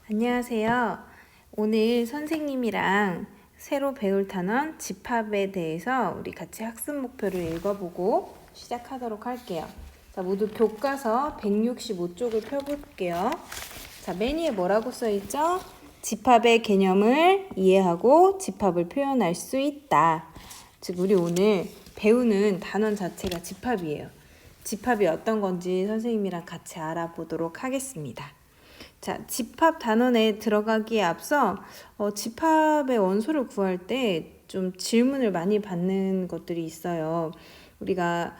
안녕하세요. 오늘 선생님이랑 새로 배울 단원 집합에 대해서 우리 같이 학습 목표를 읽어보고 시작하도록 할게요. 자, 모두 교과서 165쪽을 펴볼게요. 자, 맨 위에 뭐라고 써있죠? 집합의 개념을 이해하고 집합을 표현할 수 있다. 즉, 우리 오늘 배우는 단원 자체가 집합이에요. 집합이 어떤 건지 선생님이랑 같이 알아보도록 하겠습니다. 자, 집합 단원에 들어가기에 앞서 집합의 원소를 구할 때 좀 질문을 많이 받는 것들이 있어요. 우리가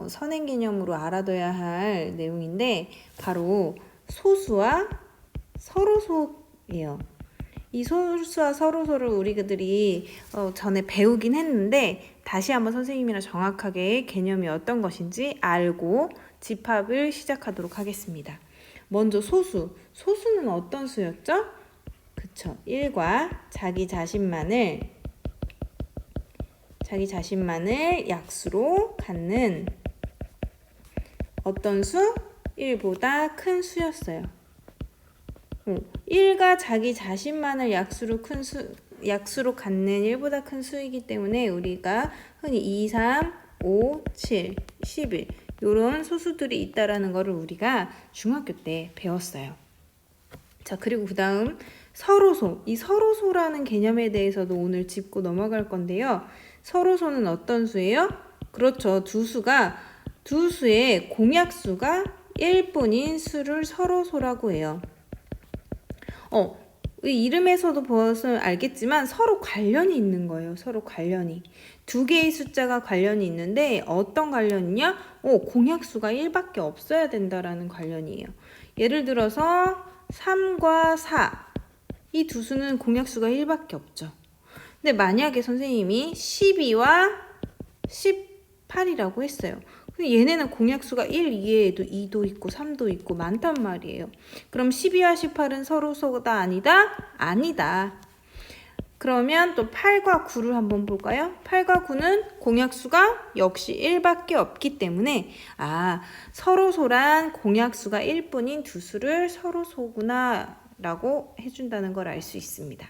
선행 개념으로 알아둬야 할 내용인데 바로 소수와 서로소예요. 이 소수와 서로소를 우리들이 전에 배우긴 했는데 다시 한번 선생님이랑 정확하게 개념이 어떤 것인지 알고 집합을 시작하도록 하겠습니다. 먼저 소수. 소수는 어떤 수였죠? 그쵸. 1과 자기 자신만을 약수로 갖는 어떤 수? 1보다 큰 수였어요. 1과 자기 자신만을 약수로 갖는 1보다 큰 수이기 때문에 우리가 흔히 2, 3, 5, 7, 11 이런 소수들이 있다라는 것을 우리가 중학교 때 배웠어요. 자, 그리고 그 다음 서로소. 이 서로소라는 개념에 대해서도 오늘 짚고 넘어갈 건데요. 서로소는 어떤 수예요? 그렇죠. 두 수의 공약수가 1뿐인 수를 서로소라고 해요. 이 이름에서도 벌써 알겠지만 서로 관련이 있는 거예요. 서로 관련이. 두 개의 숫자가 관련이 있는데 어떤 관련이냐? 공약수가 1밖에 없어야 된다라는 관련이에요. 예를 들어서 3과 4. 이 두 수는 공약수가 1밖에 없죠. 근데 만약에 선생님이 12와 18이라고 했어요. 근데 얘네는 공약수가 1 이외에도 2도 있고 3도 있고 많단 말이에요. 그럼 12와 18은 서로소다 아니다? 아니다. 그러면 또 8과 9를 한번 볼까요? 8과 9는 공약수가 역시 1밖에 없기 때문에 서로소란 공약수가 1뿐인 두 수를 서로소구나 라고 해준다는 걸 알 수 있습니다.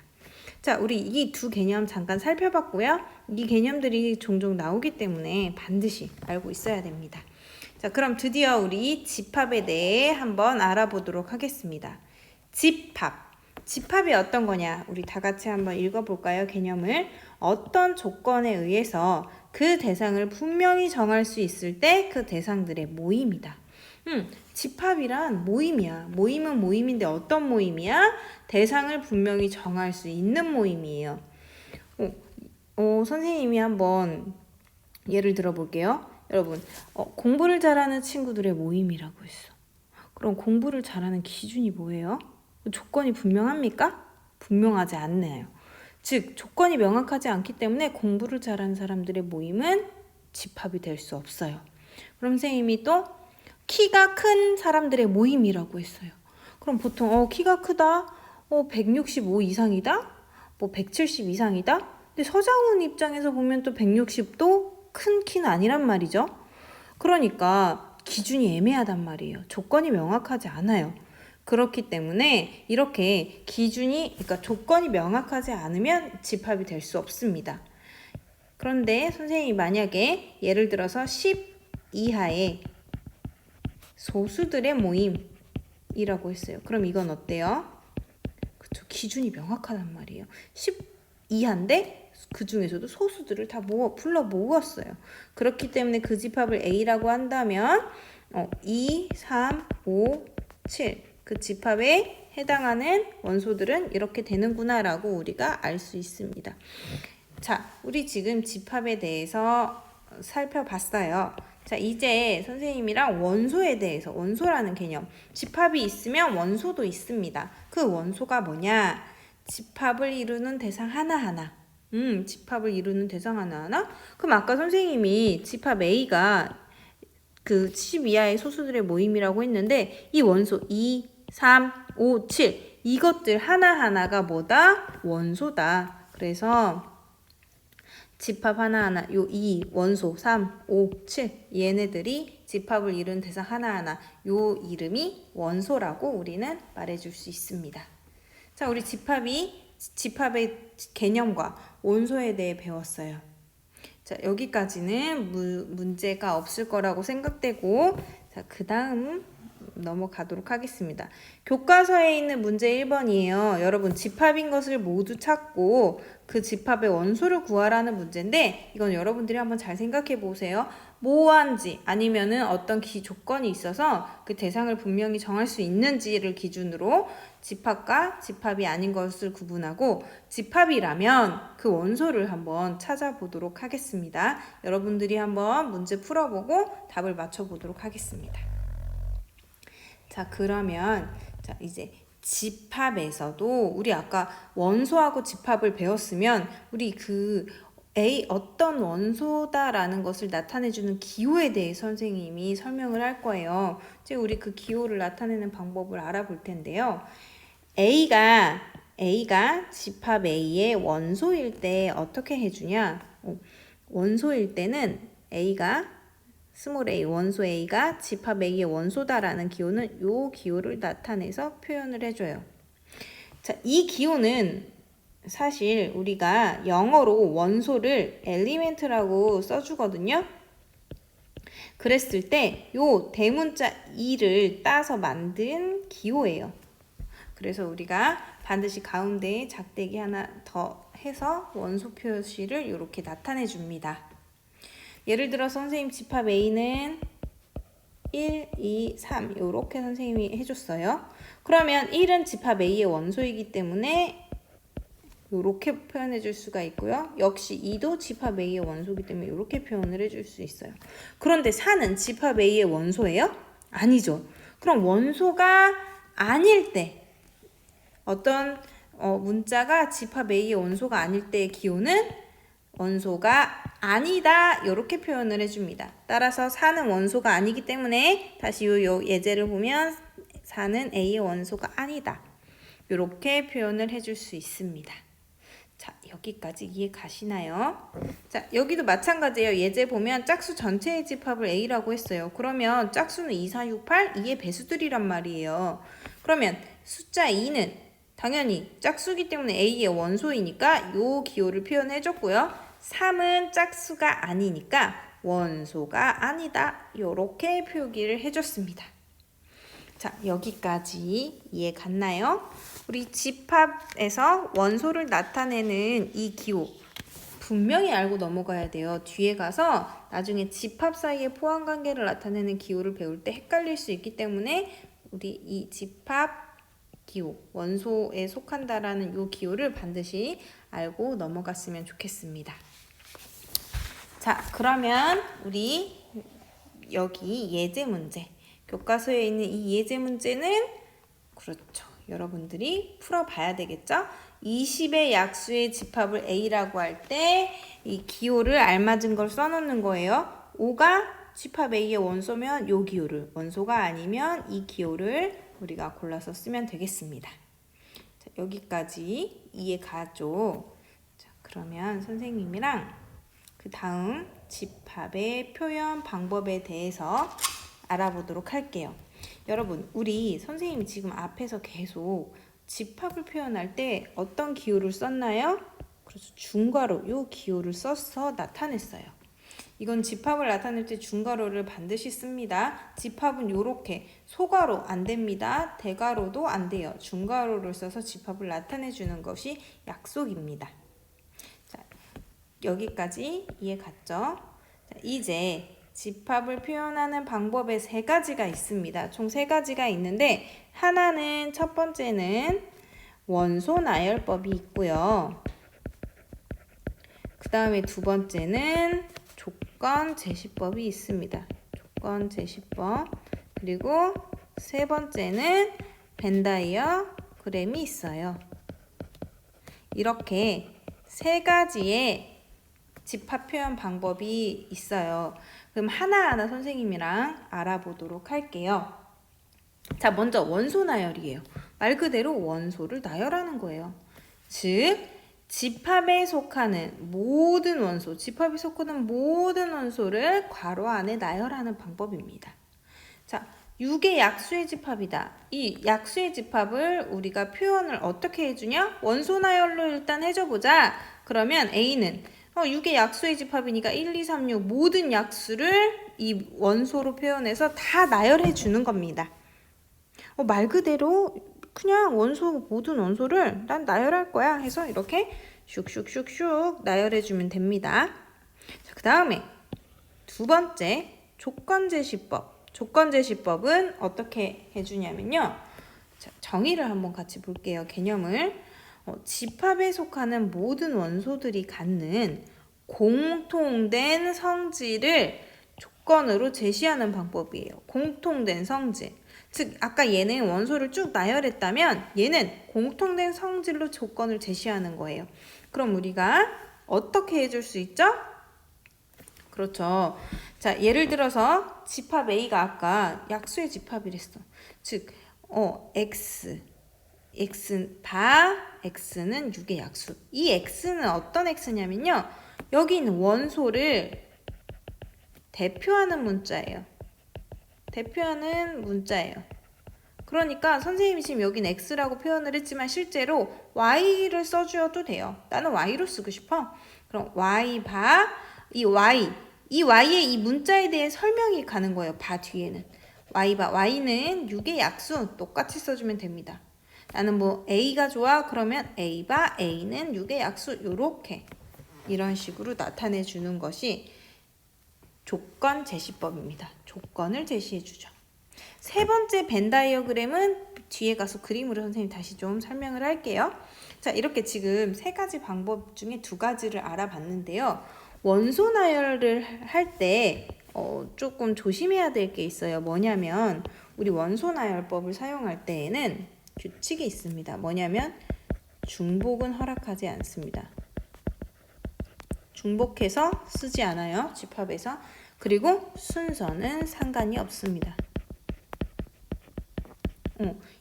자, 우리 이 두 개념 잠깐 살펴봤고요. 이 개념들이 종종 나오기 때문에 반드시 알고 있어야 됩니다. 자, 그럼 드디어 우리 집합에 대해 한번 알아보도록 하겠습니다. 집합이 어떤 거냐? 우리 다 같이 한번 읽어볼까요? 개념을. 어떤 조건에 의해서 그 대상을 분명히 정할 수 있을 때 그 대상들의 모임이다. 집합이란 모임이야. 모임은 모임인데 어떤 모임이야? 대상을 분명히 정할 수 있는 모임이에요. 선생님이 한번 예를 들어볼게요. 여러분, 공부를 잘하는 친구들의 모임이라고 했어. 그럼 공부를 잘하는 기준이 뭐예요? 조건이 분명합니까? 분명하지 않네요. 즉, 조건이 명확하지 않기 때문에 공부를 잘하는 사람들의 모임은 집합이 될 수 없어요. 그럼 선생님이 또 키가 큰 사람들의 모임이라고 했어요. 그럼 보통 키가 크다, 165 이상이다, 170 이상이다. 근데 서장훈 입장에서 보면 또 160도 큰 키는 아니란 말이죠. 그러니까 기준이 애매하단 말이에요. 조건이 명확하지 않아요. 그렇기 때문에 이렇게 그러니까 조건이 명확하지 않으면 집합이 될 수 없습니다. 그런데 선생님이 만약에 예를 들어서 10 이하의 소수들의 모임이라고 했어요. 그럼 이건 어때요? 그쵸, 기준이 명확하단 말이에요. 10 이하인데 그 중에서도 소수들을 다 불러 모았어요. 그렇기 때문에 그 집합을 A라고 한다면 2, 3, 5, 7 그 집합에 해당하는 원소들은 이렇게 되는구나 라고 우리가 알 수 있습니다. 자, 우리 지금 집합에 대해서 살펴봤어요. 자, 이제 선생님이랑 원소에 대해서, 원소라는 개념, 집합이 있으면 원소도 있습니다. 그 원소가 뭐냐? 집합을 이루는 대상 하나하나. 집합을 이루는 대상 하나하나? 그럼 아까 선생님이 집합 A가 그 10 이하의 소수들의 모임이라고 했는데 이 원소 2, 3, 5, 7 이것들 하나하나가 뭐다? 원소다. 그래서 집합 하나하나, 요 2, 원소, 3, 5, 7 얘네들이 집합을 이룬 대상 하나하나 요 이름이 원소라고 우리는 말해줄 수 있습니다. 자, 우리 집합의 개념과 원소에 대해 배웠어요. 자, 여기까지는 문제가 없을 거라고 생각되고, 자, 그 다음 넘어가도록 하겠습니다. 교과서에 있는 문제 1번이에요. 여러분, 집합인 것을 모두 찾고 그 집합의 원소를 구하라는 문제인데, 이건 여러분들이 한번 잘 생각해 보세요. 모호한지 아니면은 어떤 조건이 있어서 그 대상을 분명히 정할 수 있는지를 기준으로 집합과 집합이 아닌 것을 구분하고, 집합이라면 그 원소를 한번 찾아보도록 하겠습니다. 여러분들이 한번 문제 풀어보고 답을 맞춰보도록 하겠습니다. 자, 그러면 자, 이제 집합에서도 우리 아까 원소하고 집합을 배웠으면 우리 그 어떤 원소다라는 것을 나타내주는 기호에 대해 선생님이 설명을 할 거예요. 이제 우리 그 기호를 나타내는 방법을 알아볼 텐데요. A가 집합 A의 원소일 때 어떻게 해주냐? 원소일 때는 스몰 a, 원소 A가 집합 A의 원소다라는 기호는 이 기호를 나타내서 표현을 해줘요. 자, 이 기호는 사실 우리가 영어로 원소를 element라고 써주거든요. 그랬을 때 이 대문자 e를 따서 만든 기호예요. 그래서 우리가 반드시 가운데에 작대기 하나 더 해서 원소 표시를 이렇게 나타내 줍니다. 예를 들어 선생님 집합 A는 1, 2, 3 이렇게 선생님이 해줬어요. 그러면 1은 집합 A의 원소이기 때문에 이렇게 표현해 줄 수가 있고요. 역시 2도 집합 A의 원소이기 때문에 이렇게 표현을 해줄 수 있어요. 그런데 4는 집합 A의 원소예요? 아니죠. 그럼 원소가 아닐 때 어떤 문자가 집합 A의 원소가 아닐 때의 기호는 원소가 아니다 이렇게 표현을 해줍니다. 따라서 4는 원소가 아니기 때문에 다시 요 예제를 보면 4는 A의 원소가 아니다 이렇게 표현을 해줄 수 있습니다. 자, 여기까지 이해 가시나요? 자, 여기도 마찬가지예요. 예제 보면 짝수 전체의 집합을 A라고 했어요. 그러면 짝수는 2, 4, 6, 8 2의 배수들이란 말이에요. 그러면 숫자 2는 당연히 짝수기 때문에 A의 원소이니까 요 기호를 표현해줬고요. 3은 짝수가 아니니까 원소가 아니다. 요렇게 표기를 해줬습니다. 자, 여기까지 이해 갔나요? 우리 집합에서 원소를 나타내는 이 기호 분명히 알고 넘어가야 돼요. 뒤에 가서 나중에 집합 사이의 포함관계를 나타내는 기호를 배울 때 헷갈릴 수 있기 때문에 우리 이 집합 기호, 원소에 속한다라는 이 기호를 반드시 알고 넘어갔으면 좋겠습니다. 자, 그러면 우리 여기 예제 문제, 교과서에 있는 이 예제 문제는 그렇죠. 여러분들이 풀어봐야 되겠죠? 20의 약수의 집합을 A라고 할 때 이 기호를 알맞은 걸 써놓는 거예요. 5가 집합 A의 원소면 이 기호를, 원소가 아니면 이 기호를 우리가 골라서 쓰면 되겠습니다. 자, 여기까지 이해 가죠? 자, 그러면 선생님이랑 그 다음 집합의 표현 방법에 대해서 알아보도록 할게요. 여러분, 우리 선생님이 지금 앞에서 계속 집합을 표현할 때 어떤 기호를 썼나요? 그래서 중괄호, 요 기호를 써서 나타냈어요. 이건 집합을 나타낼 때 중괄호를 반드시 씁니다. 집합은 요렇게 소괄호 안 됩니다. 대괄호도 안 돼요. 중괄호를 써서 집합을 나타내 주는 것이 약속입니다. 자, 여기까지 이해 갔죠? 자, 이제 집합을 표현하는 방법에 3가지가 있습니다. 총 3가지가 있는데 하나는 첫 번째는 원소 나열법이 있고요. 그 다음에 두 번째는 조건 제시법이 있습니다. 조건 제시법. 그리고 세 번째는 벤 다이어그램이 있어요. 이렇게 3가지의 집합 표현 방법이 있어요. 그럼 하나하나 선생님이랑 알아보도록 할게요. 자, 먼저 원소 나열이에요. 말 그대로 원소를 나열하는 거예요. 즉, 집합에 속하는 모든 원소, 집합에 속하는 모든 원소를 괄호 안에 나열하는 방법입니다. 자, 6의 약수의 집합이다. 이 약수의 집합을 우리가 표현을 어떻게 해주냐? 원소 나열로 일단 해줘보자. 그러면 A는 6의 약수의 집합이니까 1, 2, 3, 6 모든 약수를 이 원소로 표현해서 다 나열해 주는 겁니다. 말 그대로 그냥 모든 원소를 난 나열할 거야 해서 이렇게 슉슉슉슉 나열해 주면 됩니다. 자, 그 다음에 두 번째 조건제시법. 조건제시법은 어떻게 해주냐면요. 자, 정의를 한번 같이 볼게요. 개념을. 집합에 속하는 모든 원소들이 갖는 공통된 성질을 조건으로 제시하는 방법이에요. 공통된 성질. 즉 아까 얘는 원소를 쭉 나열했다면 얘는 공통된 성질로 조건을 제시하는 거예요. 그럼 우리가 어떻게 해줄 수 있죠? 그렇죠. 자, 예를 들어서 집합 A가 아까 약수의 집합이랬어. 즉, X는 6의 약수. 이 X는 어떤 X냐면요. 여기 있는 원소를 대표하는 문자예요. 대표하는 문자예요. 그러니까 선생님이 지금 여긴 X라고 표현을 했지만 실제로 Y를 써주어도 돼요. 나는 Y로 쓰고 싶어. 그럼 Y 바, 이 Y의 이 문자에 대해 설명이 가는 거예요. 바 뒤에는. Y 바, Y는 6의 약수 똑같이 써주면 됩니다. 나는 뭐 A가 좋아? 그러면 A 바, A는 6의 약수 요렇게 이런 식으로 나타내 주는 것이 조건 제시법입니다. 조건을 제시해 주죠. 세 번째 벤 다이어그램은 뒤에 가서 그림으로 선생님 다시 좀 설명을 할게요. 자, 이렇게 지금 세 가지 방법 중에 두 가지를 알아봤는데요. 원소 나열을 할 때 조금 조심해야 될 게 있어요. 뭐냐면 우리 원소 나열법을 사용할 때에는 규칙이 있습니다. 뭐냐면 중복은 허락하지 않습니다. 중복해서 쓰지 않아요. 집합에서. 그리고 순서는 상관이 없습니다.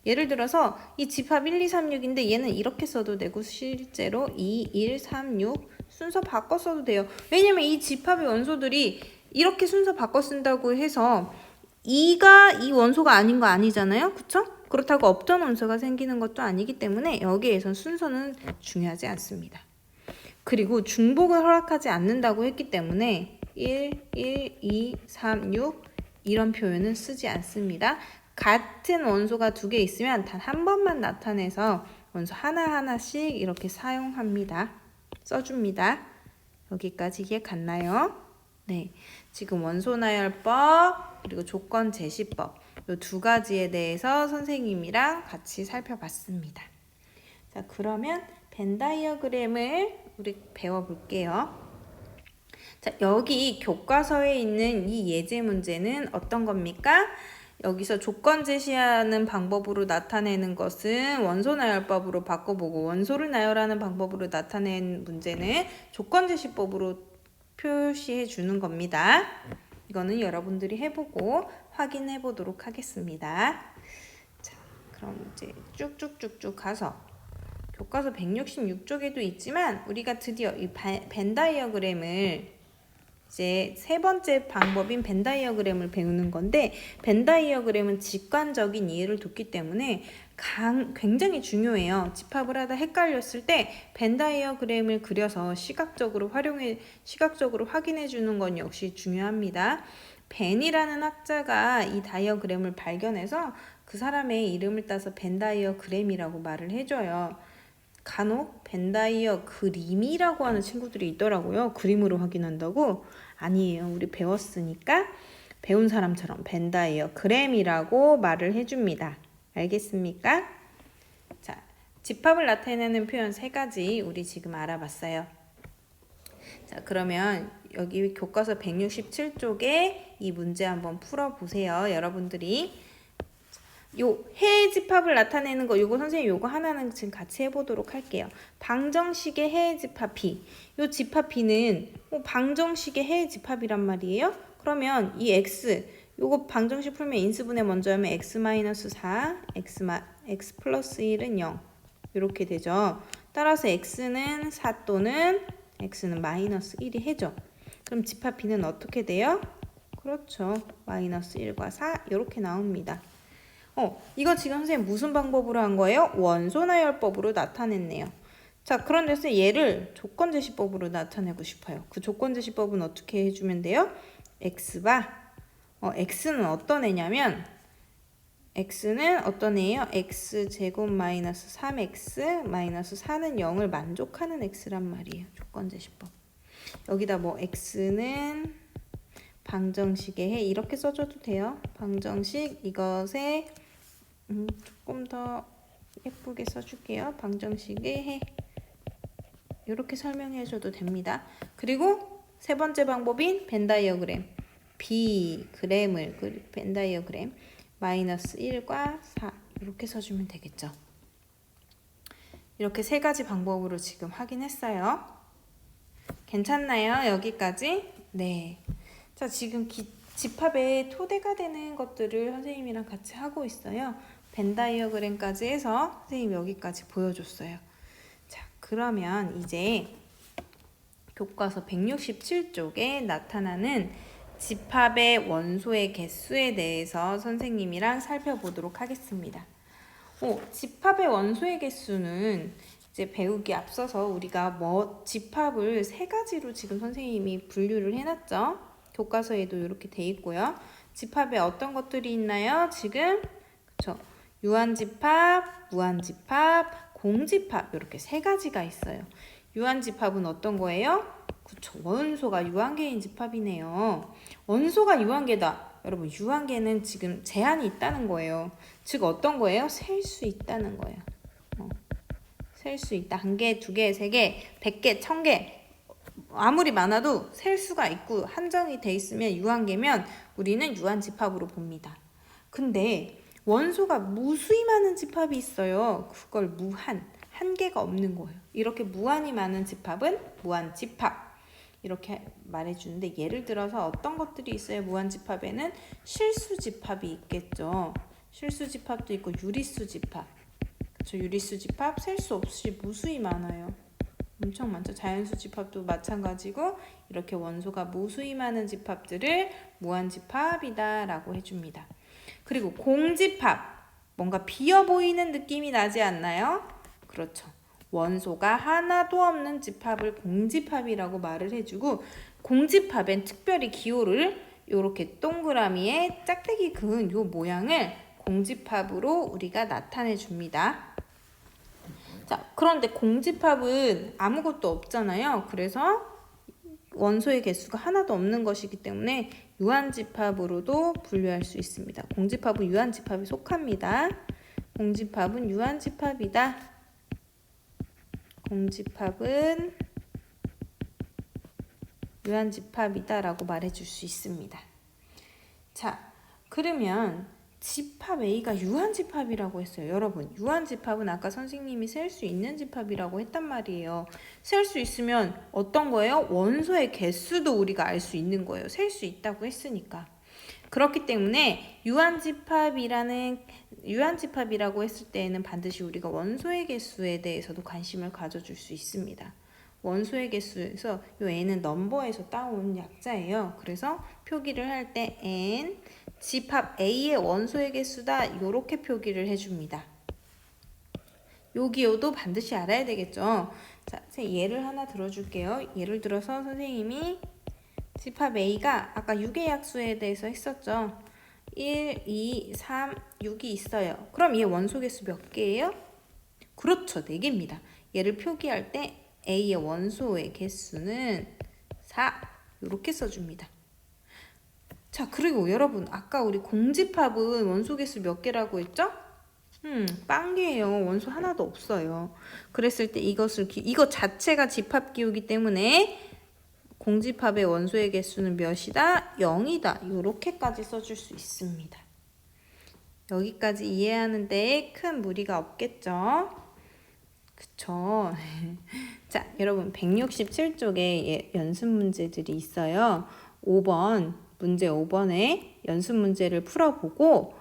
예를 들어서 이 집합 1, 2, 3, 6인데 얘는 이렇게 써도 되고 실제로 2, 1, 3, 6 순서 바꿔 써도 돼요. 왜냐면 이 집합의 원소들이 이렇게 순서 바꿔 쓴다고 해서 2가 이 원소가 아닌 거 아니잖아요. 그쵸? 그렇다고 없던 원소가 생기는 것도 아니기 때문에 여기에선 순서는 중요하지 않습니다. 그리고 중복을 허락하지 않는다고 했기 때문에 1, 2, 3, 6 이런 표현은 쓰지 않습니다. 같은 원소가 두 개 있으면 단 한 번만 나타내서 원소 하나하나씩 이렇게 사용합니다. 써줍니다. 여기까지 이해 갔나요? 네, 지금 원소 나열법 그리고 조건 제시법 이 두 가지에 대해서 선생님이랑 같이 살펴봤습니다. 자, 그러면 벤 다이어그램을 우리 배워볼게요. 자, 여기 교과서에 있는 이 예제 문제는 어떤 겁니까? 여기서 조건 제시하는 방법으로 나타내는 것은 원소 나열법으로 바꿔보고 원소를 나열하는 방법으로 나타낸 문제는 조건 제시법으로 표시해 주는 겁니다. 이거는 여러분들이 해보고 확인해 보도록 하겠습니다. 자, 그럼 이제 쭉쭉쭉쭉 가서 교과서 166쪽에도 있지만 우리가 드디어 이 벤 다이어그램을 이제 세 번째 방법인 벤 다이어그램을 배우는 건데 벤 다이어그램은 직관적인 이해를 돕기 때문에 굉장히 중요해요. 집합을 하다 헷갈렸을 때 벤 다이어그램을 그려서 시각적으로 확인해 주는 건 역시 중요합니다. 벤이라는 학자가 이 다이어그램을 발견해서 그 사람의 이름을 따서 벤 다이어그램이라고 말을 해줘요. 간혹 벤 다이어그림이라고 하는 친구들이 있더라고요. 그림으로 확인한다고? 아니에요. 우리 배웠으니까 배운 사람처럼 벤 다이어그램이라고 말을 해줍니다. 알겠습니까? 자, 집합을 나타내는 표현 세 가지 우리 지금 알아봤어요. 자, 그러면 여기 교과서 167쪽에 이 문제 한번 풀어보세요. 여러분들이. 요 해의 집합을 나타내는 거 요거 선생님 요거 하나는 지금 같이 해보도록 할게요. 방정식의 해의 집합 B. 요 집합 B는 방정식의 해의 집합이란 말이에요. 그러면 이 X 요거 방정식 풀면 인수분해 먼저 하면 X-4 X 플러스 1은 0 이렇게 되죠. 따라서 X는 4 또는 X는 마이너스 1이 해죠. 그럼 집합 B는 어떻게 돼요? 그렇죠. 마이너스 1과 4 이렇게 나옵니다. 이거 지금 선생님 무슨 방법으로 한 거예요? 원소나열법으로 나타냈네요. 자, 그런데 선생님 얘를 조건제시법으로 나타내고 싶어요. 그 조건제시법은 어떻게 해주면 돼요? x는 어떤 애냐면 x는 어떤 애예요? x제곱 마이너스 3x 마이너스 4는 0을 만족하는 x란 말이에요. 조건제시법. 여기다 뭐 x는 방정식의 해 이렇게 써줘도 돼요. 방정식 이것에 조금 더 예쁘게 써줄게요. 방정식의 해 이렇게 설명해줘도 됩니다. 그리고 세 번째 방법인 벤다이어그램 B그램을 벤다이어그램 마이너스 1과 4 이렇게 써주면 되겠죠. 이렇게 세 가지 방법으로 지금 확인했어요. 괜찮나요? 여기까지? 네. 자, 지금 집합의 토대가 되는 것들을 선생님이랑 같이 하고 있어요. 벤다이어그램까지 해서 선생님이 여기까지 보여줬어요. 자, 그러면 이제 교과서 167쪽에 나타나는 집합의 원소의 개수에 대해서 선생님이랑 살펴보도록 하겠습니다. 집합의 원소의 개수는 이제 배우기 앞서서 우리가 집합을 세 가지로 지금 선생님이 분류를 해놨죠. 교과서에도 이렇게 돼 있고요. 집합에 어떤 것들이 있나요? 지금 그쵸? 유한집합, 무한집합, 공집합 이렇게 세 가지가 있어요. 유한집합은 어떤 거예요? 그쵸? 원소가 유한계인 집합이네요. 원소가 유한계다. 여러분 유한계는 지금 제한이 있다는 거예요. 즉 어떤 거예요? 셀 수 있다는 거예요. 셀 수 있다. 1개, 2개, 3개, 100개, 1000개 아무리 많아도 셀 수가 있고 한정이 돼 있으면 유한계면 우리는 유한집합으로 봅니다. 근데 원소가 무수히 많은 집합이 있어요. 그걸 무한, 한계가 없는 거예요. 이렇게 무한히 많은 집합은 무한집합 이렇게 말해주는데 예를 들어서 어떤 것들이 있어요? 무한집합에는 실수집합이 있겠죠. 실수집합도 있고 유리수집합. 그렇죠? 유리수집합 셀 수 없이 무수히 많아요. 엄청 많죠. 자연수집합도 마찬가지고 이렇게 원소가 무수히 많은 집합들을 무한집합이다 라고 해줍니다. 그리고 공집합 뭔가 비어 보이는 느낌이 나지 않나요? 그렇죠. 원소가 하나도 없는 집합을 공집합이라고 말을 해주고 공집합엔 특별히 기호를 이렇게 동그라미에 짝대기 그은 요 모양을 공집합으로 우리가 나타내 줍니다. 자, 그런데 공집합은 아무것도 없잖아요. 그래서 원소의 개수가 하나도 없는 것이기 때문에 유한집합으로도 분류할 수 있습니다. 공집합은 유한집합에 속합니다. 공집합은 유한집합이다. 공집합은 유한집합이다 라고 말해줄 수 있습니다. 자, 그러면 집합 A가 유한집합이라고 했어요. 여러분, 유한집합은 아까 선생님이 셀 수 있는 집합이라고 했단 말이에요. 셀 수 있으면 어떤 거예요? 원소의 개수도 우리가 알 수 있는 거예요. 셀 수 있다고 했으니까. 그렇기 때문에 유한집합이라고 했을 때에는 반드시 우리가 원소의 개수에 대해서도 관심을 가져줄 수 있습니다. 원소의 개수에서 이 n은 넘버에서 따온 약자예요. 그래서 표기를 할 때 n 집합 A의 원소의 개수다 이렇게 표기를 해줍니다. 요 기호도 반드시 알아야 되겠죠. 자, 예를 하나 들어줄게요. 예를 들어서 선생님이 집합 A가 아까 6의 약수에 대해서 했었죠. 1, 2, 3, 6이 있어요. 그럼 얘 원소 개수 몇 개예요? 그렇죠. 4개입니다. 얘를 표기할 때 A의 원소의 개수는 4 이렇게 써줍니다. 자, 그리고 여러분 아까 우리 공집합은 원소 개수 몇 개라고 했죠? 빵개예요. 원소 하나도 없어요. 그랬을 때 이거 자체가 집합 기호이기 때문에 공집합의 원소의 개수는 몇이다? 0이다. 이렇게까지 써줄 수 있습니다. 여기까지 이해하는 데에 큰 무리가 없겠죠? 그쵸? 자, 여러분 167쪽에 연습 문제들이 있어요. 5번 문제 5번에 연습 문제를 풀어보고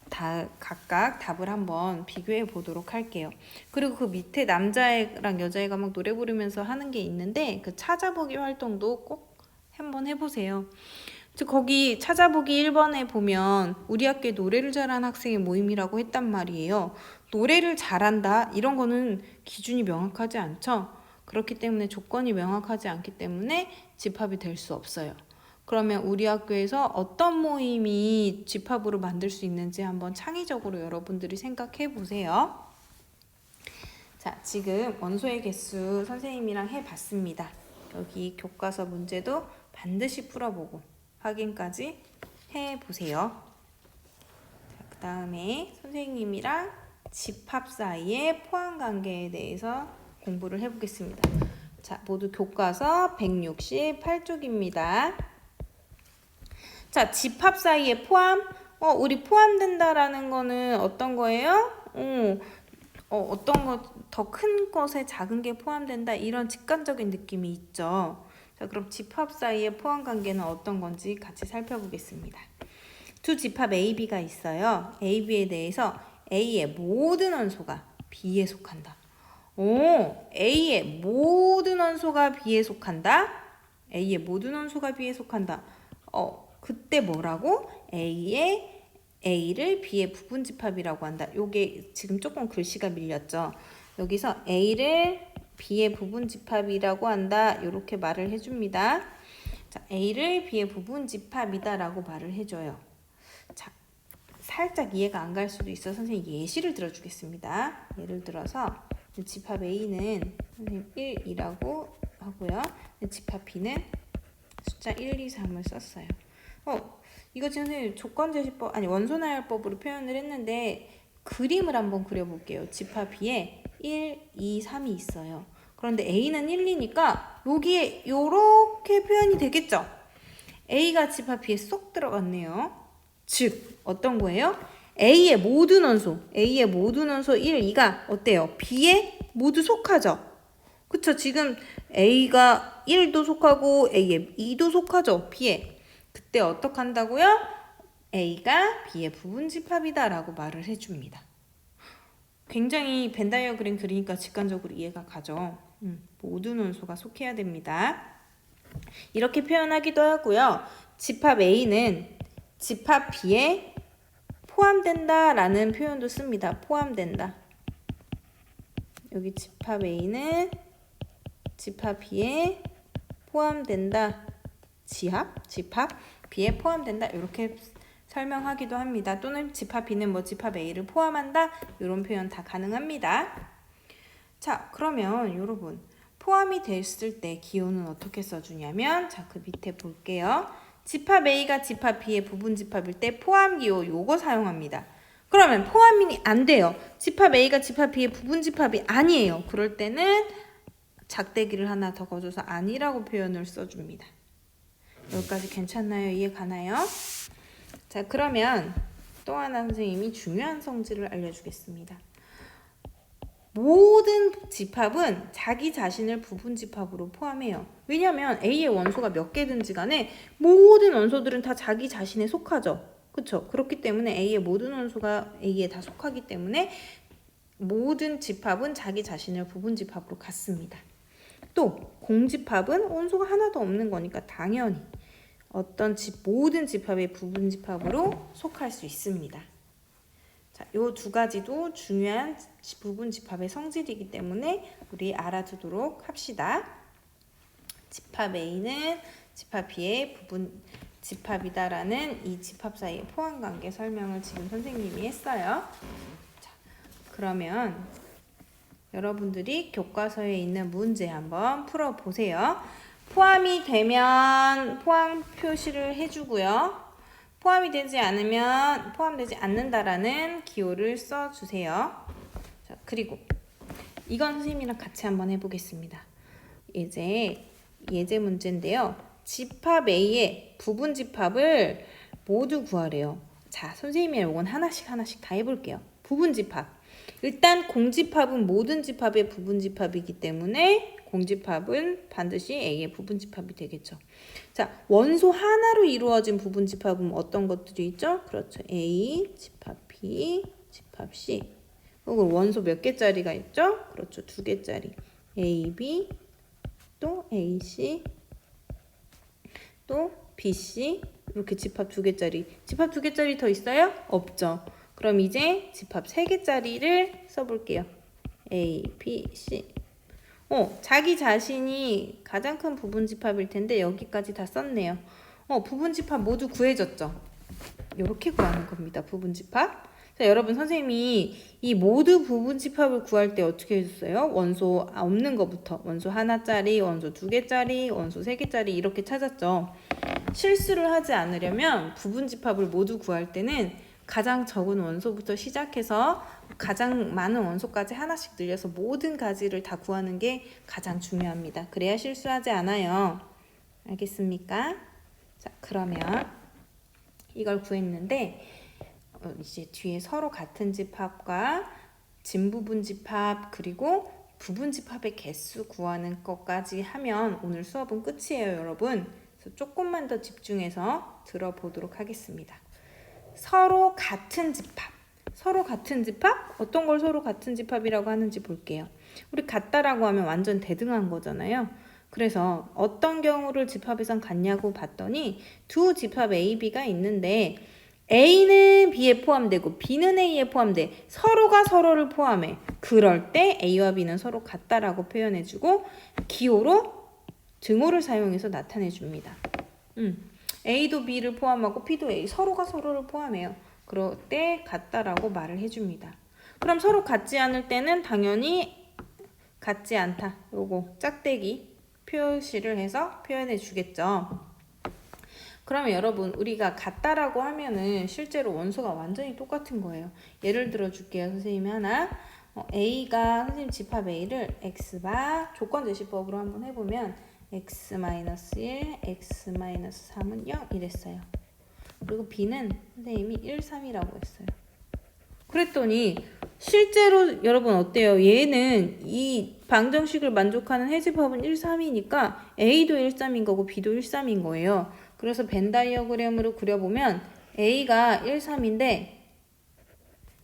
다 각각 답을 한번 비교해 보도록 할게요. 그리고 그 밑에 남자애랑 여자애가 막 노래 부르면서 하는 게 있는데 그 찾아보기 활동도 꼭 한번 해보세요. 즉 거기 찾아보기 1번에 보면 우리 학교에 노래를 잘하는 학생의 모임이라고 했단 말이에요. 노래를 잘한다 이런 거는 기준이 명확하지 않죠. 그렇기 때문에 조건이 명확하지 않기 때문에 집합이 될 수 없어요. 그러면 우리 학교에서 어떤 모임이 집합으로 만들 수 있는지 한번 창의적으로 여러분들이 생각해 보세요. 자, 지금 원소의 개수 선생님이랑 해봤습니다. 여기 교과서 문제도 반드시 풀어보고 확인까지 해보세요. 그 다음에 선생님이랑 집합 사이의 포함관계에 대해서 공부를 해보겠습니다. 자, 모두 교과서 168쪽입니다. 자, 집합 사이의 포함. 우리 포함된다라는 거는 어떤 거예요? 어떤 것 더 큰 것에 작은 게 포함된다 이런 직관적인 느낌이 있죠. 자, 그럼 집합 사이의 포함 관계는 어떤 건지 같이 살펴보겠습니다. 두 집합 A, B가 있어요. A, B에 대해서 A의 모든 원소가 B에 속한다. A의 모든 원소가 B에 속한다. A의 모든 원소가 B에 속한다. 그때 뭐라고? A를 B의 부분집합이라고 한다. 요게 지금 조금 글씨가 밀렸죠. 여기서 A를 B의 부분집합이라고 한다. 이렇게 말을 해줍니다. 자, A를 B의 부분집합이다라고 말을 해줘요. 자, 살짝 이해가 안 갈 수도 있어. 선생님 예시를 들어주겠습니다. 예를 들어서 집합 A는 선생님 1, 2라고 하고요. 집합 B는 숫자 1, 2, 3을 썼어요. 이거 지금 선생님 조건제시법 원소나열법으로 표현을 했는데 그림을 한번 그려볼게요. 집합 B에 1, 2, 3이 있어요. 그런데 A는 1, 2니까 여기에 이렇게 표현이 되겠죠? A가 집합 B에 쏙 들어갔네요. 즉 어떤 거예요? A의 모든 원소 1, 2가 어때요? B에 모두 속하죠? 그쵸? 지금 A가 1도 속하고 A에 2도 속하죠? B에. 그때 어떻게 한다고요? A가 B의 부분집합이다 라고 말을 해줍니다. 굉장히 벤 다이어그램 그리니까 직관적으로 이해가 가죠. 모든 원소가 속해야 됩니다. 이렇게 표현하기도 하고요. 집합 A는 집합 B에 포함된다 라는 표현도 씁니다. 포함된다. 여기 집합 A는 집합 B에 포함된다. 집합 B에 포함된다. 이렇게 설명하기도 합니다. 또는 집합 B는 집합 A를 포함한다. 이런 표현 다 가능합니다. 자, 그러면 여러분 포함이 됐을 때 기호는 어떻게 써주냐면 자, 그 밑에 볼게요. 집합 A가 집합 B의 부분집합일 때 포함 기호 요거 사용합니다. 그러면 포함이 안 돼요. 집합 A가 집합 B의 부분집합이 아니에요. 그럴 때는 작대기를 하나 더 거줘서 아니라고 표현을 써줍니다. 여기까지 괜찮나요? 이해 가나요? 자, 그러면 또 하나 선생님이 중요한 성질을 알려주겠습니다. 모든 집합은 자기 자신을 부분집합으로 포함해요. 왜냐하면 A의 원소가 몇 개든지 간에 모든 원소들은 다 자기 자신에 속하죠. 그쵸? 그렇기 때문에 A의 모든 원소가 A에 다 속하기 때문에 모든 집합은 자기 자신을 부분집합으로 갖습니다. 또 공집합은 원소가 하나도 없는 거니까 당연히 모든 집합의 부분집합으로 속할 수 있습니다. 자, 요 두 가지도 중요한 부분집합의 성질이기 때문에 우리 알아두도록 합시다. 집합 A는 집합 B의 부분집합이다라는 이 집합 사이의 포함관계 설명을 지금 선생님이 했어요. 자, 그러면 여러분들이 교과서에 있는 문제 한번 풀어보세요. 포함이 되면 포함 표시를 해주고요. 포함이 되지 않으면 포함되지 않는다라는 기호를 써주세요. 자, 그리고 이건 선생님이랑 같이 한번 해보겠습니다. 예제 문제인데요. 집합 A의 부분집합을 모두 구하래요. 자, 선생님이 이건 하나씩 다 해볼게요. 부분집합. 일단 공집합은 모든 집합의 부분집합이기 때문에 공집합은 반드시 A의 부분집합이 되겠죠. 자, 원소 하나로 이루어진 부분집합은 어떤 것들이 있죠? 그렇죠. A, 집합 B, 집합 C. 그리고 원소 몇 개짜리가 있죠? 그렇죠. 2개짜리. A, B, 또 A, C, 또 B, C 이렇게 집합 2개짜리. 집합 2개짜리 더 있어요? 없죠. 그럼 이제 집합 3개짜리를 써볼게요. A, B, C. 자기 자신이 가장 큰 부분집합일 텐데 여기까지 다 썼네요. 부분집합 모두 구해졌죠. 이렇게 구하는 겁니다. 부분집합. 자, 여러분 선생님이 이 모두 부분집합을 구할 때 어떻게 해줬어요? 원소 없는 것부터 원소 하나짜리, 원소 2개짜리, 원소 3개짜리 이렇게 찾았죠. 실수를 하지 않으려면 부분집합을 모두 구할 때는 가장 적은 원소부터 시작해서 가장 많은 원소까지 하나씩 늘려서 모든 가지를 다 구하는 게 가장 중요합니다. 그래야 실수하지 않아요. 알겠습니까? 자, 그러면 이걸 구했는데 이제 뒤에 서로 같은 집합과 진부분집합 그리고 부분집합의 개수 구하는 것까지 하면 오늘 수업은 끝이에요, 여러분. 그래서 조금만 더 집중해서 들어보도록 하겠습니다. 서로 같은 집합. 서로 같은 집합? 어떤 걸 서로 같은 집합이라고 하는지 볼게요. 우리 같다라고 하면 완전 대등한 거잖아요. 그래서 어떤 경우를 집합에선 같냐고 봤더니 두 집합 A, B가 있는데 A는 B에 포함되고 B는 A에 포함돼. 서로가 서로를 포함해. 그럴 때 A와 B는 서로 같다라고 표현해주고 기호로 등호를 사용해서 나타내줍니다. A도 B를 포함하고 B도 A, 서로가 서로를 포함해요. 그럴 때 같다라고 말을 해줍니다. 그럼 서로 같지 않을 때는 당연히 같지 않다. 요거 짝대기 표시를 해서 표현해 주겠죠. 그러면 여러분 우리가 같다라고 하면은 실제로 원소가 완전히 똑같은 거예요. 예를 들어 줄게요. 선생님이 하나 A가 선생님 집합 A를 X바 조건 제시법으로 한번 해보면 X-1, X-3은 0 이랬어요. 그리고 B는 선생님이 1, 3이라고 했어요. 그랬더니 실제로 여러분 어때요? 얘는 이 방정식을 만족하는 해집합은 1, 3이니까 A도 1, 3인 거고 B도 1, 3인 거예요. 그래서 벤 다이어그램으로 그려보면 A가 1, 3인데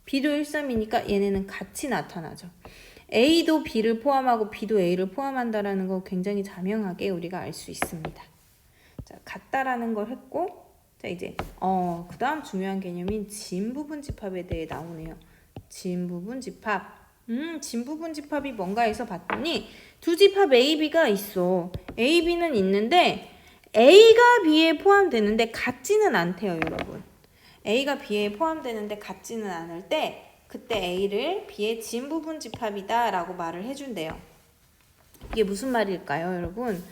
B도 1, 3이니까 얘네는 같이 나타나죠. A도 B를 포함하고 B도 A를 포함한다라는 거 굉장히 자명하게 우리가 알 수 있습니다. 자, 같다라는 걸 했고 자 이제 그 다음 중요한 개념인 진부분집합에 대해 나오네요. 진부분집합. 진부분집합이 뭔가 해서 봤더니 두 집합 A, B가 있어. A, B는 있는데 A가 B에 포함되는데 같지는 않대요, 여러분. A가 B에 포함되는데 같지는 않을 때 그때 A를 B의 진부분집합이다 라고 말을 해준대요. 이게 무슨 말일까요, 여러분?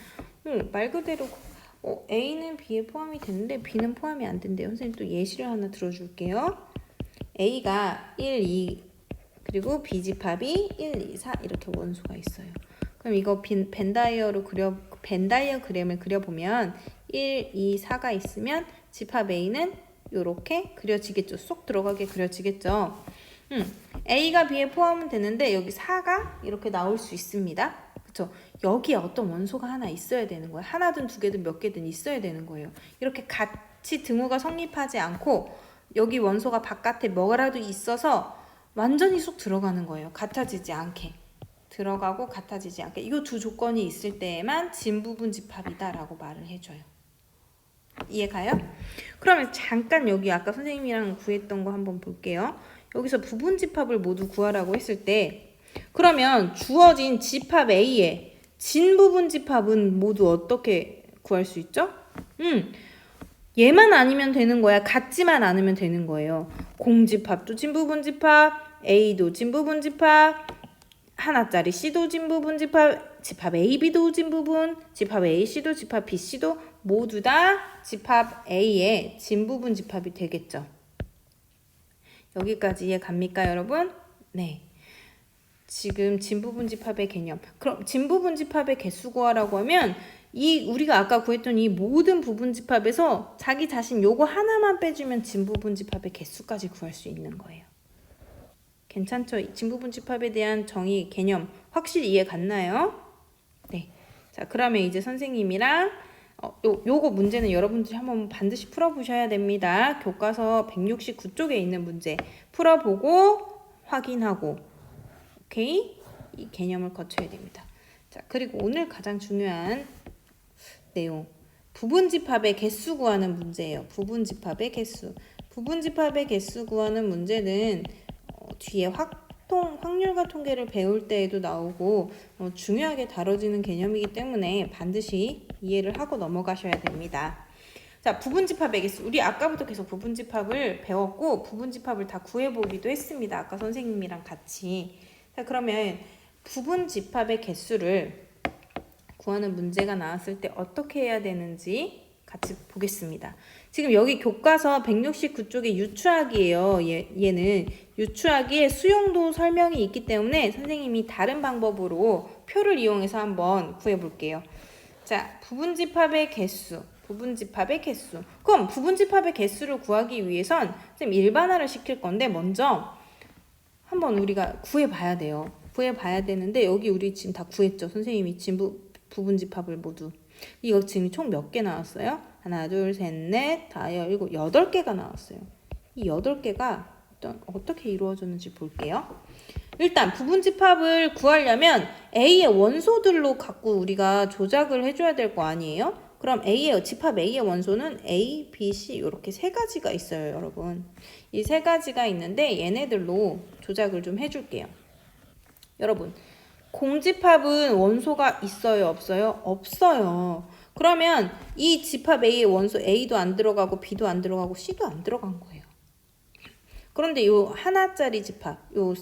말 그대로 A는 B에 포함이 되는데 B는 포함이 안 된대요. 선생님 또 예시를 하나 들어줄게요. A가 1, 2 그리고 B 집합이 1, 2, 4 이렇게 원소가 있어요. 그럼 이거 벤 다이어그램을 그려보면 1, 2, 4가 있으면 집합 A는 이렇게 그려지겠죠. 쏙 들어가게 그려지겠죠. A가 B에 포함은 되는데 여기 4가 이렇게 나올 수 있습니다. 그렇죠? 여기에 어떤 원소가 하나 있어야 되는 거예요. 하나든 두 개든 몇 개든 있어야 되는 거예요. 이렇게 같이 등호가 성립하지 않고 여기 원소가 바깥에 뭐라도 있어서 완전히 쏙 들어가는 거예요. 같아지지 않게. 들어가고 같아지지 않게. 이 두 조건이 있을 때에만 진부분집합이다라고 말을 해줘요. 이해가요? 그러면 잠깐 여기 아까 선생님이랑 구했던 거 한번 볼게요. 여기서 부분집합을 모두 구하라고 했을 때 그러면 주어진 집합 A의 진부분집합은 모두 어떻게 구할 수 있죠? 얘만 아니면 되는 거야. 같지만 않으면 되는 거예요. 공집합도 진부분집합, A도 진부분집합, 하나짜리 C도 진부분집합, 집합 AB도 진부분, 집합 AC도 집합 BC도 모두 다 집합 A의 진부분집합이 되겠죠. 여기까지 이해 갑니까, 여러분? 네. 지금 진부분집합의 개념. 그럼 진부분집합의 개수 구하라고 하면 우리가 아까 구했던 이 모든 부분집합에서 자기 자신 요거 하나만 빼주면 진부분집합의 개수까지 구할 수 있는 거예요. 괜찮죠? 진부분집합에 대한 정의, 개념 확실히 이해 갔나요? 네. 자, 그러면 이제 선생님이랑 요거 문제는 여러분들이 한번 반드시 풀어보셔야 됩니다. 교과서 169쪽에 있는 문제 풀어보고 확인하고 오케이? 이 개념을 거쳐야 됩니다. 자, 그리고 오늘 가장 중요한 내용 부분집합의 개수 구하는 문제예요. 부분집합의 개수. 부분집합의 개수 구하는 문제는 뒤에 확률과 통계를 배울 때에도 나오고 중요하게 다뤄지는 개념이기 때문에 반드시 이해를 하고 넘어가셔야 됩니다. 자, 부분집합의 개수. 우리 아까부터 계속 부분집합을 배웠고 부분집합을 다 구해보기도 했습니다. 아까 선생님이랑 같이. 자, 그러면 부분집합의 개수를 구하는 문제가 나왔을 때 어떻게 해야 되는지 같이 보겠습니다. 지금 여기 교과서 169쪽에 유추하기예요. 얘는 유추하기에 수용도 설명이 있기 때문에 선생님이 다른 방법으로 표를 이용해서 한번 구해볼게요. 자, 부분집합의 개수. 부분집합의 개수. 그럼 부분집합의 개수를 구하기 위해선 좀 일반화를 시킬 건데 먼저 한번 우리가 구해봐야 돼요. 구해봐야 되는데 여기 우리 지금 다 구했죠. 선생님이 지금 부분집합을 모두. 이거 지금 총 몇 개 나왔어요? 하나, 둘, 셋, 넷, 다, 일곱, 8개가 나왔어요. 이 8개가 어떻게 이루어졌는지 볼게요. 일단 부분집합을 구하려면 A의 원소들로 갖고 우리가 조작을 해줘야 될 거 아니에요? 그럼 집합 A의 원소는 A, B, C 이렇게 3가지가 있어요, 여러분. 이 3가지가 있는데 얘네들로 조작을 좀 해줄게요. 여러분, 공집합은 원소가 있어요, 없어요? 없어요. 그러면 이 집합 A의 원소 A도 안 들어가고 B도 안 들어가고 C도 안 들어간 거예요. 그런데 요 하나짜리 집합, 요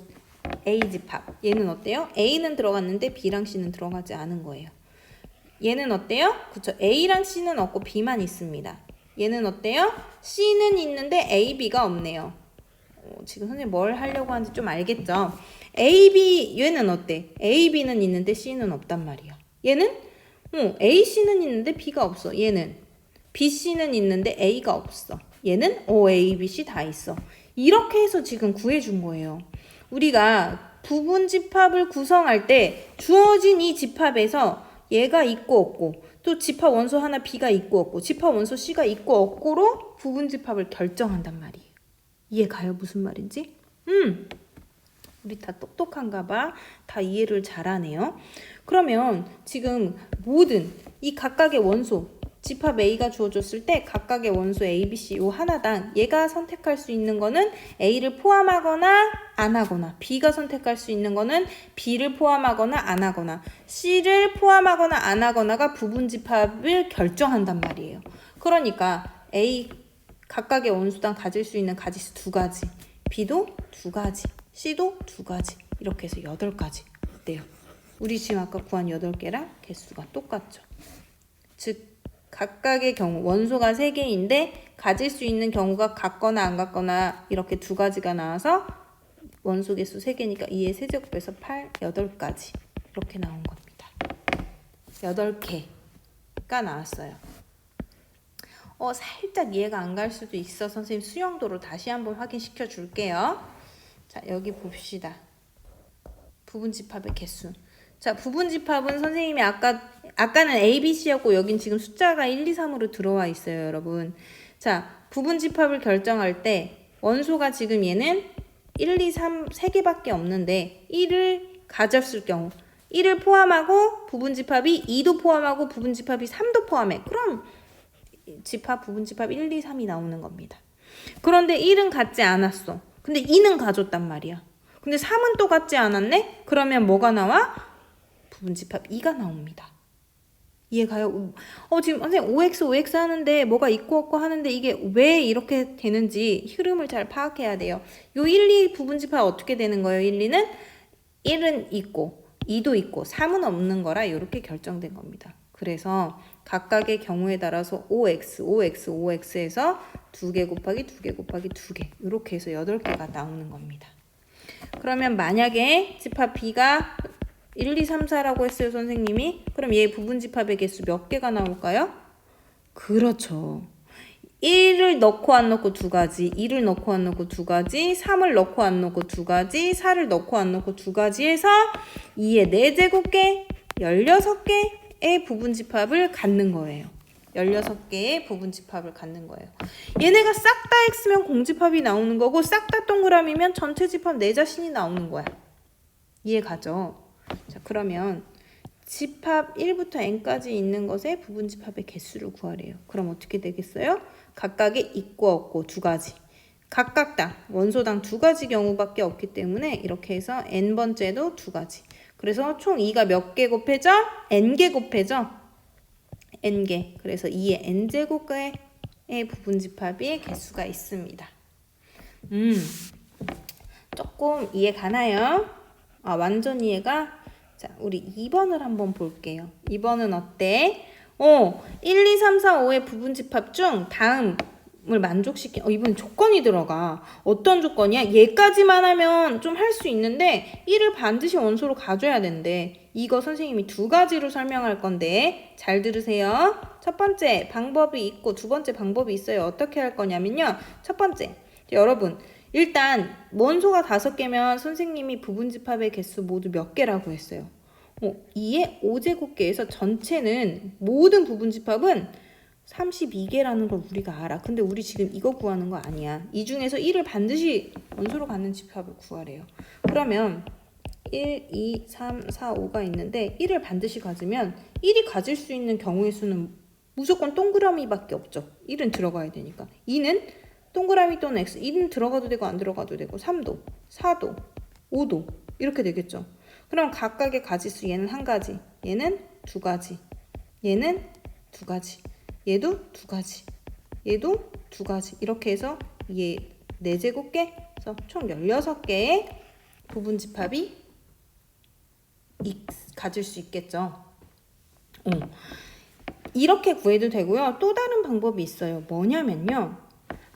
A 집합, 얘는 어때요? A는 들어갔는데 B랑 C는 들어가지 않은 거예요. 얘는 어때요? 그쵸? A랑 C는 없고 B만 있습니다. 얘는 어때요? C는 있는데 A, B가 없네요. 지금 선생님 뭘 하려고 하는지 좀 알겠죠? A, B, 얘는 어때? A, B는 있는데 C는 없단 말이야. 얘는 A, C는 있는데 B가 없어. 얘는 B, C는 있는데 A가 없어. 얘는 A, B, C 다 있어. 이렇게 해서 지금 구해준 거예요. 우리가 부분집합을 구성할 때 주어진 이 집합에서 얘가 있고 없고 또 집합 원소 하나 B가 있고 없고 집합 원소 C가 있고 없고로 부분집합을 결정한단 말이에요. 이해 가요? 무슨 말인지? 우리 다 똑똑한가 봐. 다 이해를 잘하네요. 그러면 지금 모든 이 각각의 원소 집합 A가 주어졌을 때 각각의 원소 A, B, C 요 하나당 얘가 선택할 수 있는 거는 A를 포함하거나 안 하거나 B가 선택할 수 있는 거는 B를 포함하거나 안 하거나 C를 포함하거나 안 하거나가 부분집합을 결정한단 말이에요. 그러니까 A 각각의 원소당 가질 수 있는 가지수 2가지, B도 2가지, C도 2가지 이렇게 해서 8가지. 어때요? 우리 지금 아까 구한 8개랑 개수가 똑같죠. 즉 각각의 경우 원소가 3개인데 가질 수 있는 경우가 같거나 안 같거나 이렇게 2가지가 나와서 원소 개수 3개니까 2의 세제곱해서 8가지 이렇게 나온 겁니다. 8개가 나왔어요. 살짝 이해가 안 갈 수도 있어. 선생님 수영도로 다시 한번 확인시켜 줄게요. 자, 여기 봅시다. 부분집합의 개수. 자, 부분집합은 선생님이 아까는 A, B, C였고 여긴 지금 숫자가 1, 2, 3으로 들어와 있어요, 여러분. 자, 부분집합을 결정할 때 원소가 지금 얘는 1, 2, 3, 3개밖에 없는데 1을 가졌을 경우 1을 포함하고 부분집합이 2도 포함하고 부분집합이 3도 포함해. 그럼 부분집합 1, 2, 3이 나오는 겁니다. 그런데 1은 갖지 않았어. 근데 2는 가졌단 말이야. 근데 3은 또 갖지 않았네? 그러면 뭐가 나와? 부분집합 2가 나옵니다. 이해가요? 지금 선생님 OX, OX 하는데 뭐가 있고 없고 하는데 이게 왜 이렇게 되는지 흐름을 잘 파악해야 돼요. 요 1, 2 부분집합 어떻게 되는 거예요? 1, 2는 1은 있고 2도 있고 3은 없는 거라 이렇게 결정된 겁니다. 그래서 각각의 경우에 따라서 OX, OX, OX에서 2개 곱하기 2개 곱하기 2개 이렇게 해서 8개가 나오는 겁니다. 그러면 만약에 집합 B가 1, 2, 3, 4라고 했어요, 선생님이. 그럼 얘 부분집합의 개수 몇 개가 나올까요? 그렇죠. 1을 넣고 안 넣고 2가지, 2를 넣고 안 넣고 2가지, 3을 넣고 안 넣고 2가지, 4를 넣고 안 넣고 2가지 해서 2의 4제곱개, 16개의 부분집합을 갖는 거예요. 16개의 부분집합을 갖는 거예요. 얘네가 싹 다 X면 공집합이 나오는 거고 싹 다 동그라미면 전체 집합 내 자신이 나오는 거야. 이해 가죠? 자, 그러면 집합 1부터 n까지 있는 것의 부분집합의 개수를 구하래요. 그럼 어떻게 되겠어요? 각각의 있고 없고 두 가지. 각각당 원소당 두 가지 경우밖에 없기 때문에 이렇게 해서 n번째도 두 가지. 그래서 총 2가 몇 개 곱해져? n개 곱해져. n개. 그래서 2의 n제곱의 부분집합의 개수가 있습니다. 조금 이해 가나요? 완전 이해가? 자, 우리 2번을 한번 볼게요. 2번은 어때? 1, 2, 3, 4, 5의 부분집합 중 다음을 만족시킨 이번 조건이 들어가. 어떤 조건이야? 얘까지만 하면 좀 할 수 있는데 1을 반드시 원소로 가져야 된대. 이거 선생님이 두 가지로 설명할 건데 잘 들으세요. 첫 번째 방법이 있고 두 번째 방법이 있어요. 어떻게 할 거냐면요. 첫 번째, 여러분 일단 원소가 5개면 선생님이 부분집합의 개수 모두 몇 개라고 했어요? 2의 5제곱계에서 전체는 모든 부분집합은 32개라는 걸 우리가 알아. 근데 우리 지금 이거 구하는 거 아니야. 이 중에서 1을 반드시 원소로 갖는 집합을 구하래요. 그러면 1, 2, 3, 4, 5가 있는데 1을 반드시 가지면 1이 가질 수 있는 경우의 수는 무조건 동그라미밖에 없죠. 1은 들어가야 되니까. 2는 동그라미 또는 X, 1은 들어가도 되고 안 들어가도 되고 3도, 4도, 5도 이렇게 되겠죠. 그럼 각각의 가지수 얘는 한 가지, 얘는 두 가지, 얘는 두 가지, 얘도 두 가지, 얘도 두 가지 이렇게 해서 얘 4제곱계, 그래서 총 16개의 부분집합이 가질 수 있겠죠. 이렇게 구해도 되고요. 또 다른 방법이 있어요. 뭐냐면요.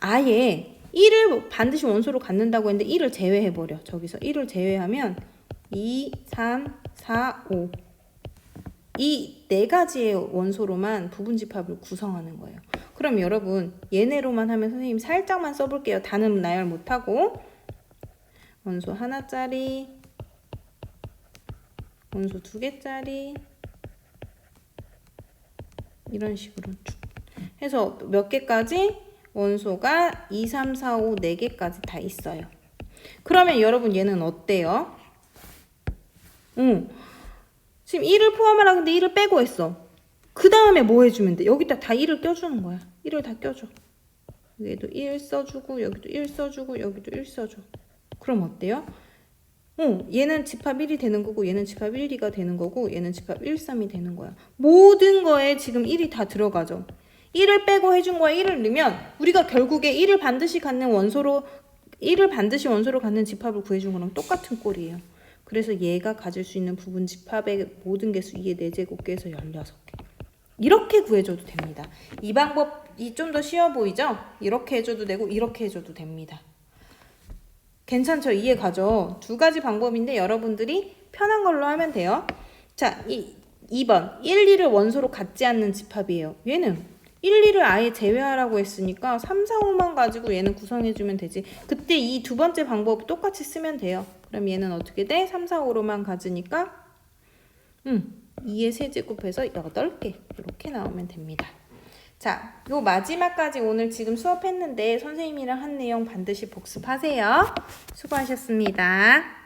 아예 1을 반드시 원소로 갖는다고 했는데 1을 제외해버려. 저기서 1을 제외하면 2, 3, 4, 5 이 4가지의 원소로만 부분집합을 구성하는 거예요. 그럼 여러분 얘네로만 하면 선생님 살짝만 써볼게요. 다는 나열 못하고 원소 하나짜리, 원소 2개짜리 이런 식으로 쭉 해서 몇 개까지? 원소가 2, 3, 4, 5, 4개까지 다 있어요. 그러면 여러분 얘는 어때요? 지금 1을 포함하라 근데 1을 빼고 했어. 그 다음에 뭐 해주면 돼? 여기다 다 1을 껴주는 거야. 1을 다 껴줘. 여기도 1 써주고 여기도 1 써주고 여기도 1 써줘. 그럼 어때요? 얘는 집합 1이 되는 거고 얘는 집합 1, 2가 되는 거고 얘는 집합 1, 3이 되는 거야. 모든 거에 지금 1이 다 들어가죠. 1을 빼고 해준 거에 1을 넣으면 우리가 결국에 1을 반드시 원소로 갖는 집합을 구해준 거랑 똑같은 꼴이에요. 그래서 얘가 가질 수 있는 부분 집합의 모든 개수 2의 4제곱계에서 16개. 이렇게 구해줘도 됩니다. 이 방법이 좀 더 쉬워 보이죠? 이렇게 해줘도 되고 이렇게 해줘도 됩니다. 괜찮죠? 이해 가죠? 두 가지 방법인데 여러분들이 편한 걸로 하면 돼요. 자, 2번 1, 2를 원소로 갖지 않는 집합이에요. 얘는 1, 2를 아예 제외하라고 했으니까 3, 4, 5만 가지고 얘는 구성해주면 되지. 그때 이 두 번째 방법 똑같이 쓰면 돼요. 그럼 얘는 어떻게 돼? 3, 4, 5로만 가지니까 2의 세제곱해서 8개 이렇게 나오면 됩니다. 자, 요 마지막까지 오늘 지금 수업했는데 선생님이랑 한 내용 반드시 복습하세요. 수고하셨습니다.